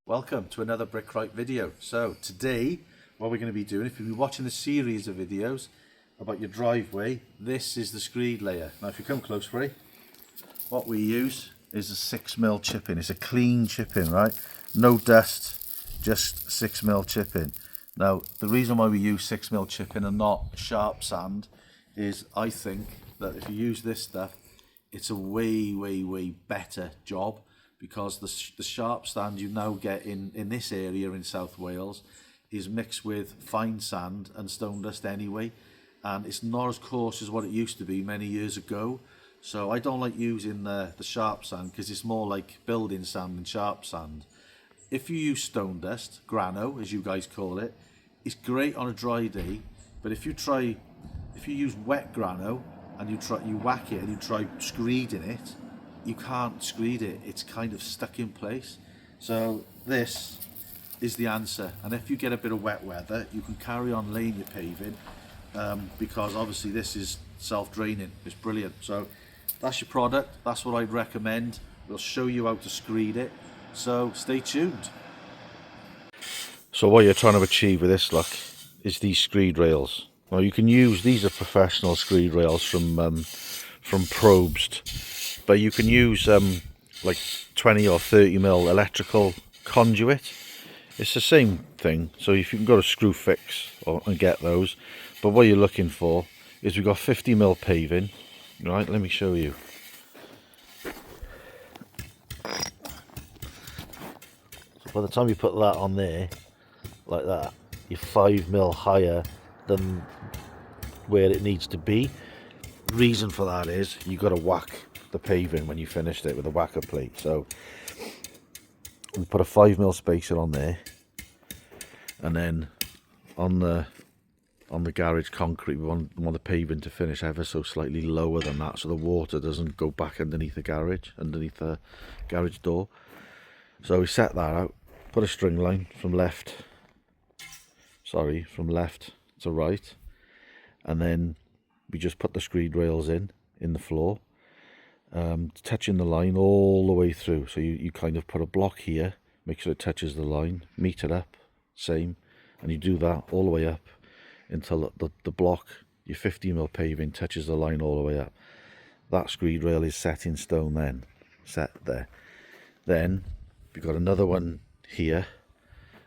Welcome to another Brickright video. So today what we're going to be doing, if you've been watching the series of videos about your driveway, this is the screed layer. Now if you come close, Free, what we use is a 6mm chipping. It's a clean chipping, right? No dust, just 6mm chipping. Now the reason why we use 6mm chipping and not sharp sand is I think that if you use this stuff, it's a way better job, because the sharp sand you now get in this area in South Wales is mixed with fine sand and stone dust anyway, and it's not as coarse as what it used to be many years ago. So I don't like using the sharp sand because it's more like building sand than sharp sand. If you use stone dust, grano as you guys call it, it's great on a dry day, but if you use wet grano and you whack it and you try screeding it, you can't screed it. It's kind of stuck in place. So this is the answer. And if you get a bit of wet weather, you can carry on laying your paving, because obviously this is self-draining. It's brilliant. So that's your product. That's what I'd recommend. We'll show you how to screed it. So stay tuned. So what you're trying to achieve with this, look, is these screed rails. Well, you can use, these are professional screed rails from Paved. But you can use like 20 or 30mm electrical conduit. It's the same thing. So if you can go to Screwfix and get those. But what you're looking for is we've got 50mm paving. Right, let me show you. So by the time you put that on there, like that, you're 5mm higher than where it needs to be. Reason for that is you've got to whack the paving when you finished it with a whacker plate. So we put a 5mm spacer on there, and then on the garage concrete we want the paving to finish ever so slightly lower than that, so the water doesn't go back underneath the garage door. So we set that out, put a string line from left to right, and then we just put the screed rails in the floor, touching the line all the way through. So you kind of put a block here, make sure it touches the line, meet it up, same, and you do that all the way up until the block, your 50mm paving, touches the line all the way up. That screed rail is set in stone then, set there. Then we've got another one here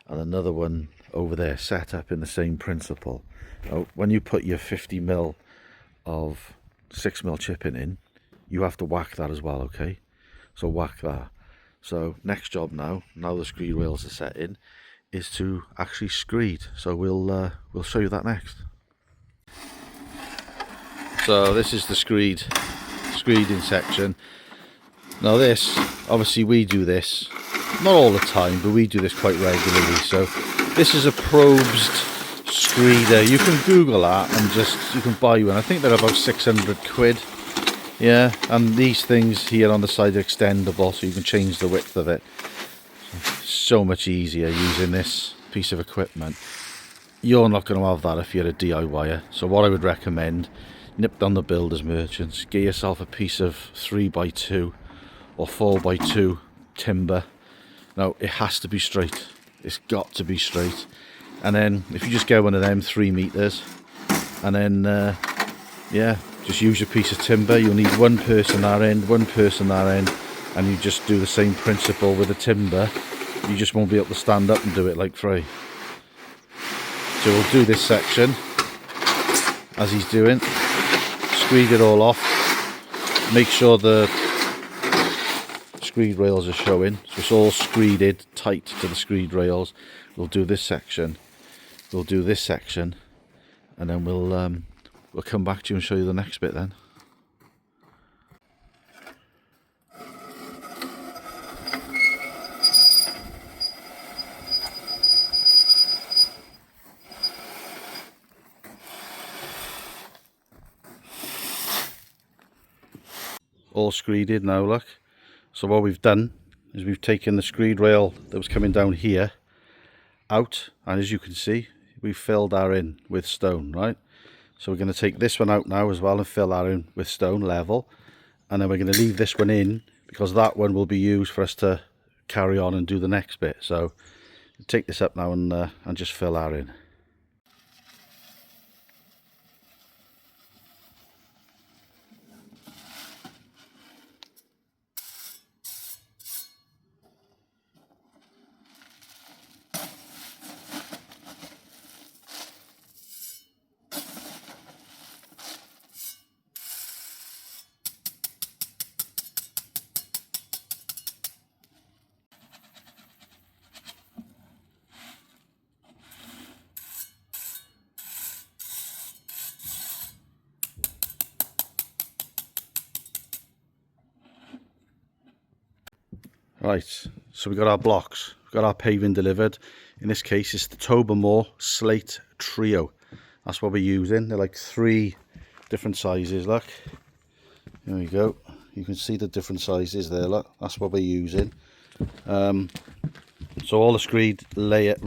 and another one over there, set up in the same principle. Now, when you put your 50mm of 6mm chipping in, you have to whack that as well, okay? So whack that. So next job now the screed rails are set in, is to actually screed. So we'll show you that next. So this is the screeding section. Now this, obviously we do this, not all the time, but we do this quite regularly. So this is a Paved screeder. You can Google that and you can buy one. I think they're about 600 quid. Yeah, and these things here on the side are extendable, so you can change the width of it. So much easier using this piece of equipment. You're not going to have that if you're a DIYer. So what I would recommend, nip down the builders merchants, get yourself a piece of 3x2 or 4x2 timber. Now it has to be straight. It's got to be straight. And then if you just get one of them 3 meters, and then yeah, just use your piece of timber. You'll need one person that end, one person that end, and you just do the same principle with the timber. You just won't be able to stand up and do it like Frey. So we'll do this section as he's doing. Screed it all off. Make sure the screed rails are showing, so it's all screeded tight to the screed rails. We'll do this section. We'll do this section, and then we'll come back to you and show you the next bit then. All screeded now, look. So what we've done is we've taken the screed rail that was coming down here out, and as you can see, we've filled that in with stone, right? So we're going to take this one out now as well and fill that in with stone level, and then we're going to leave this one in because that one will be used for us to carry on and do the next bit. So take this up now and just fill that in. Right, so we got our blocks, we've got our paving delivered. In this case it's the Tobermoor Slate Trio. That's what we're using. They're like 3 different sizes, look. There we go. You can see the different sizes there, look. That's what we're using. So all the screed layer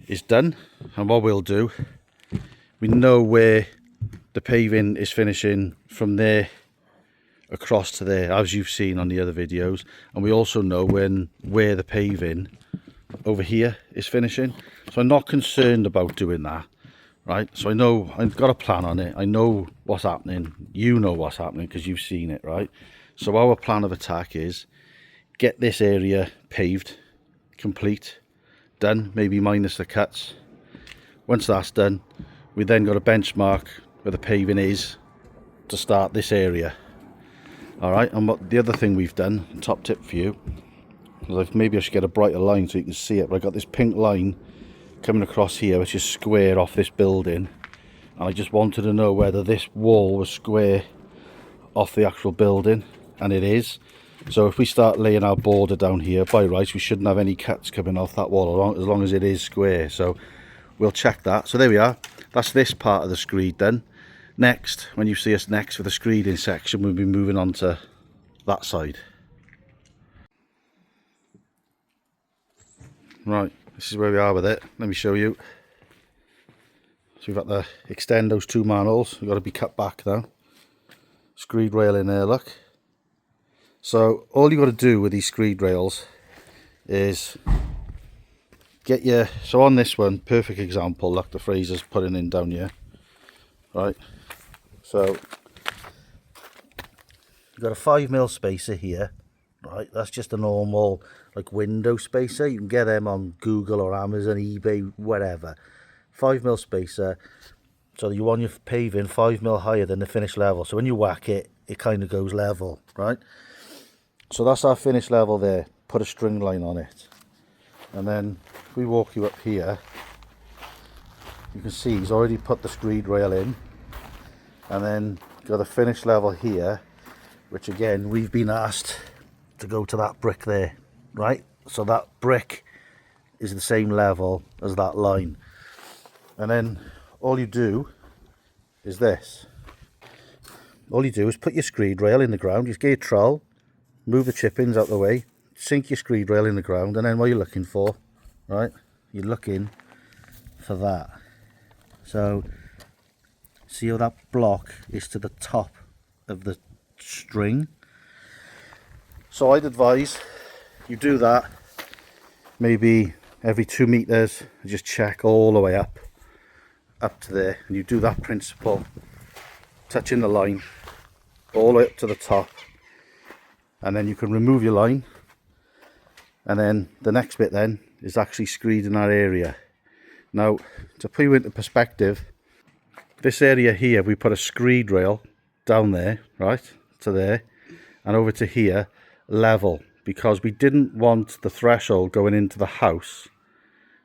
is done, and what we'll do, we know where the paving is finishing from there across to there, as you've seen on the other videos, and we also know where the paving over here is finishing. So I'm not concerned about doing that, right? So I know I've got a plan on it. I know what's happening. You know what's happening because you've seen it, right? So our plan of attack is get this area paved, complete, done, maybe minus the cuts. Once that's done, we then got a benchmark where the paving is to start this area. All right, and what the other thing we've done, top tip for you, is maybe I should get a brighter line so you can see it, but I got this pink line coming across here which is square off this building, and I just wanted to know whether this wall was square off the actual building, and it is. So if we start laying our border down here, by rights we shouldn't have any cuts coming off that wall as long as it is square. So we'll check that. So there we are, that's this part of the screed done. Next, when you see us next for the screeding section, we'll be moving on to that side. Right, this is where we are with it. Let me show you. So we've got to extend those 2 manholes. We've got to be cut back now. Screed rail in there, look. So all you got to do with these screed rails is get your, so on this one, perfect example, look, the Fraser's putting in down here, right? So you've got a 5mm spacer here, right? That's just a normal like window spacer. You can get them on Google or Amazon, eBay, whatever. 5mm spacer, so you want your paving 5mm higher than the finished level. So when you whack it, it kind of goes level, right? So that's our finished level there. Put a string line on it, and then if we walk you up here, you can see he's already put the screed rail in. And then got a finished level here, which again we've been asked to go to that brick there, right? So that brick is the same level as that line, and then all you do is this. All you do is put your screed rail in the ground. You just get your trowel, move the chippings out the way, sink your screed rail in the ground, and then what you're looking for, right? You're looking for that. So see how that block is to the top of the string? So I'd advise you do that maybe every 2 meters, just check all the way up to there, and you do that principle, touching the line all the way up to the top, and then you can remove your line, and then the next bit then is actually screeding that area. Now, to put you into perspective, this area here, we put a screed rail down there, right, to there, and over to here, level, because we didn't want the threshold going into the house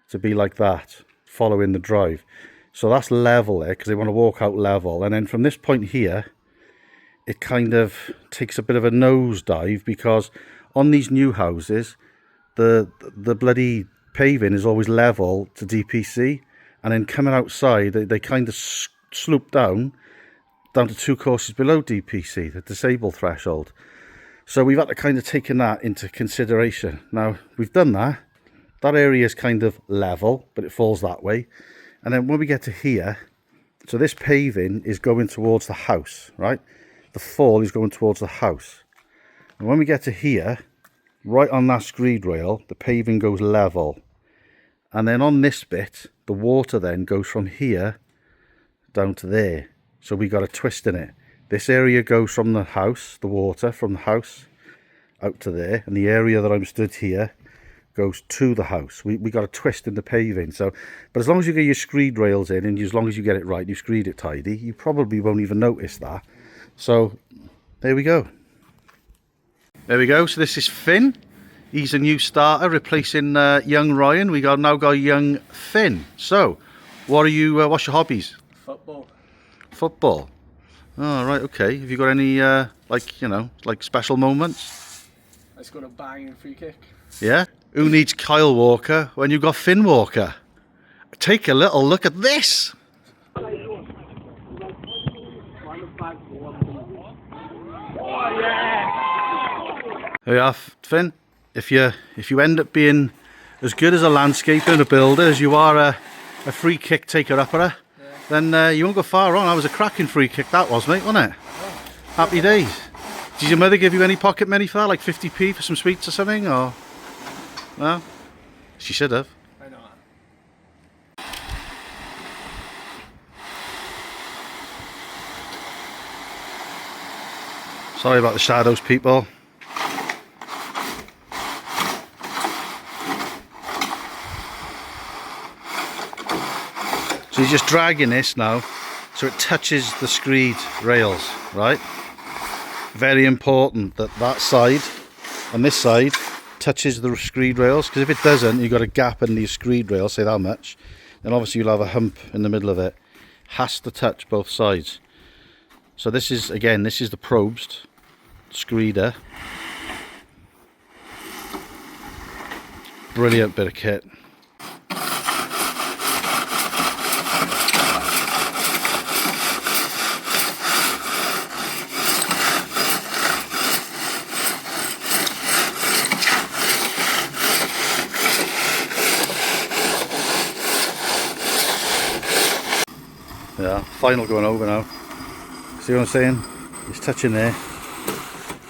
to be like that, following the drive. So that's level there, because they want to walk out level. And then from this point here, it kind of takes a bit of a nosedive, because on these new houses, the bloody paving is always level to DPC, and then coming outside, they kind of slope down to 2 courses below DPC, the disabled threshold. So we've had to kind of taken that into consideration. Now we've done that area is kind of level, but it falls that way. And then when we get to here, so this paving is going towards the house, right? The fall is going towards the house. And when we get to here, right on that screed rail, the paving goes level. And then on this bit, the water then goes from here down to there. So we got a twist in it. This area goes from the house, the water from the house out to there. And the area that I'm stood here goes to the house. We got a twist in the paving. So, but as long as you get your screed rails in, and as long as you get it right, you screed it tidy, you probably won't even notice that. So there we go. There we go. So this is Finn. He's a new starter replacing young Ryan. We now got young Finn. So what are you? What's your hobbies? Football. Football. Oh, right. Okay. Have you got any like special moments? I scored a banging free kick. Yeah. Who needs Kyle Walker when you've got Finn Walker? Take a little look at this. Oh, yeah. There you are, Finn. If you end up being as good as a landscaper and a builder as you are a free kick taker upper, then you won't go far wrong. That was a cracking free kick, that was, mate, wasn't it? Happy days. Did your mother give you any pocket money for that, like 50p for some sweets or something, or? No? She should have. I know that. Sorry about the shadows, people. So you're just dragging this now so it touches the screed rails, right? Very important that that side and this side touches the screed rails, because if it doesn't, you've got a gap in the screed rail, say that much, then obviously you'll have a hump in the middle of it. Has to touch both sides. So this is, again, this is the probed screeder. Brilliant bit of kit. Yeah, final going over now. See what I'm saying? It's touching there.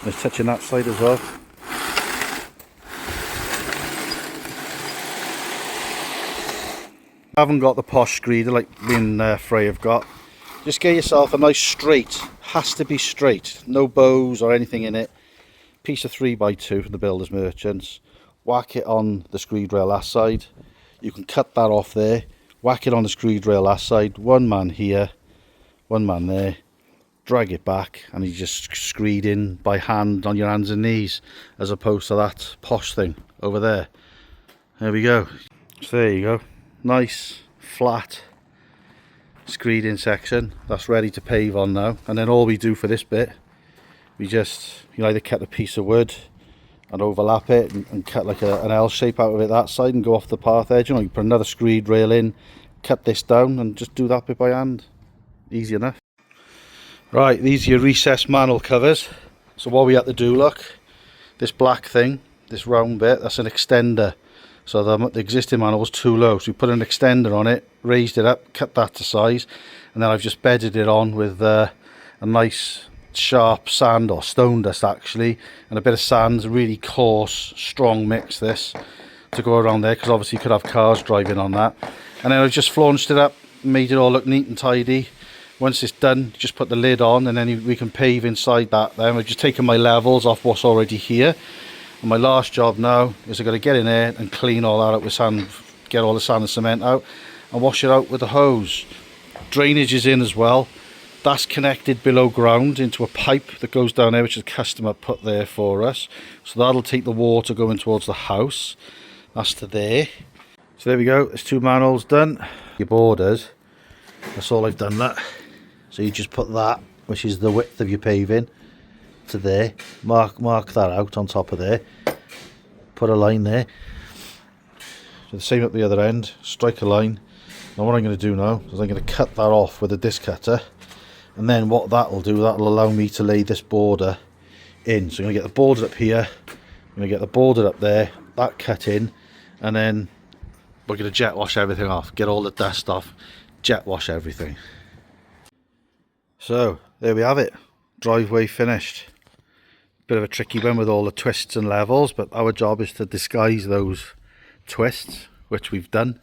It's touching that side as well. I haven't got the posh screeder like me and Frey have got. Just get yourself a nice straight. Has to be straight. No bows or anything in it. Piece of 3x2 from the Builders Merchants. Whack it on the screed rail last side. You can cut that off there. Whack it on the screed rail last side. One man here, one man there. Drag it back, and you just screed in by hand on your hands and knees, as opposed to that posh thing over there. There we go. So there you go. Nice flat screeding section. That's ready to pave on now. And then all we do for this bit, we just, you either cut a piece of wood and overlap it and cut like an L shape out of it that side and go off the path edge. You know, you put another screed rail in, cut this down and just do that bit by hand. Easy enough. Right, these are your recessed manhole covers. So what we had to do, look, this black thing, this round bit, that's an extender. So the existing manhole was too low, so we put an extender on it, raised it up, cut that to size, and then I've just bedded it on with a nice sharp sand, or stone dust actually, and a bit of sand, really coarse, strong mix this, to go around there, because obviously you could have cars driving on that. And then I've just flaunched it up, made it all look neat and tidy. Once it's done, just put the lid on, and then we can pave inside that. Then I've just taken my levels off what's already here. And my last job now is I've got to get in there and clean all that out with sand, get all the sand and cement out, and wash it out with a hose. Drainage is in as well. That's connected below ground into a pipe that goes down there, which the customer put there for us. So that'll take the water going towards the house. That's to there. So there we go, there's 2 manholes done. Your borders, that's all I've done that. So you just put that, which is the width of your paving, to there. Mark that out on top of there. Put a line there. So the same at the other end, strike a line. Now what I'm going to do now is I'm going to cut that off with a disc cutter. And then what that'll do, that'll allow me to lay this border in. So I'm going to get the border up here, I'm going to get the border up there, that cut in, and then we're going to jet wash everything off, get all the dust off, jet wash everything. So there we have it, driveway finished. Bit of a tricky one with all the twists and levels, but our job is to disguise those twists, which we've done.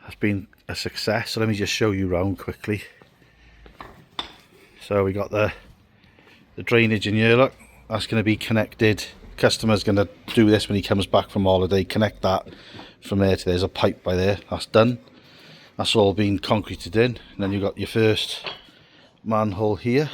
That's been a success. So let me just show you around quickly. So we got the drainage in here, look, that's going to be connected. Customer's going to do this when he comes back from holiday, connect that from there to there's a pipe by there. That's done. That's all been concreted in. And then you've got your first manhole here.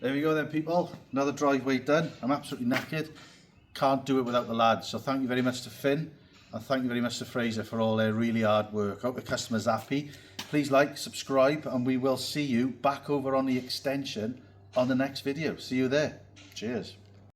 There we go then, people, another driveway done. I'm absolutely knackered, can't do it without the lads, so thank you very much to Finn and thank you very much to Fraser for all their really hard work. I hope the customer's happy. Please like, subscribe, and we will see you back over on the extension on the next video. See you there. Cheers.